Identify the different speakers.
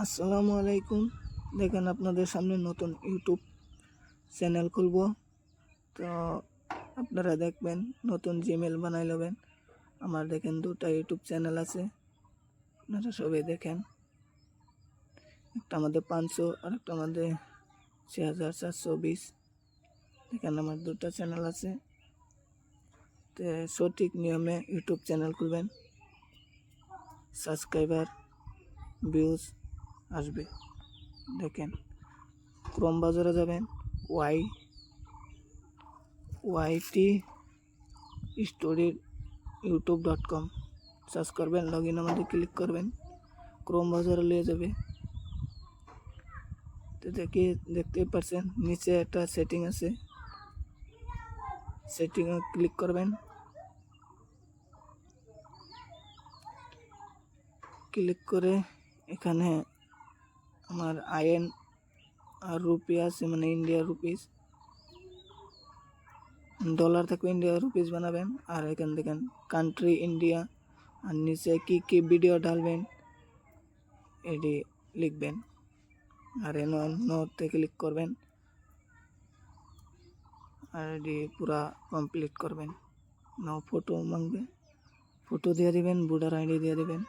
Speaker 1: আসসালামু আলাইকুম। দেখেন আপনাদের সামনে নতুন ইউটিউব চ্যানেল খুলব। তো আপনারা দেখবেন, নতুন জিমেল বানাই লবেন। আমার দেখেন দুটা ইউটিউব চ্যানেল আছে, আপনারা সবাই দেখেন। একটা আমাদের 500 আর একটা আমাদের 6420। দেখেন আমার দুটা চ্যানেল আছে। তো সঠিক নিয়মে ইউটিউব চ্যানেল খুলবেন, সাবস্ক্রাইবার ভিউজ আসবে। দেখেন, ক্রোম বাজারে যাবেন, YT স্টোরি youtube.com সার্চ করবেন, লগ ইন আমাদের ক্লিক করবেন, ক্রোম ব্রাউজারে নিয়ে যাবে। তো দেখতে পাচ্ছেন নিচে একটা সেটিং আছে, সেটিংয়ে ক্লিক করবেন। ক্লিক করে এখানে আমার আইএন আর রুপি আছে, মানে ইন্ডিয়া রুপিস, ডলার থাকবে ইন্ডিয়া রুপিস বানাবেন। আর এখান দেখেন কান্ট্রি ইন্ডিয়া, আর নিচে কি ভিডিও ঢালবেন এটি লিখবেন। আর নোটে ক্লিক করবেন, আর এটি পুরা কমপ্লিট করবেন। ফটো মাংবে, ফটো দিয়ে দিবেন, ভোটার আইডি দিয়ে দিবেন।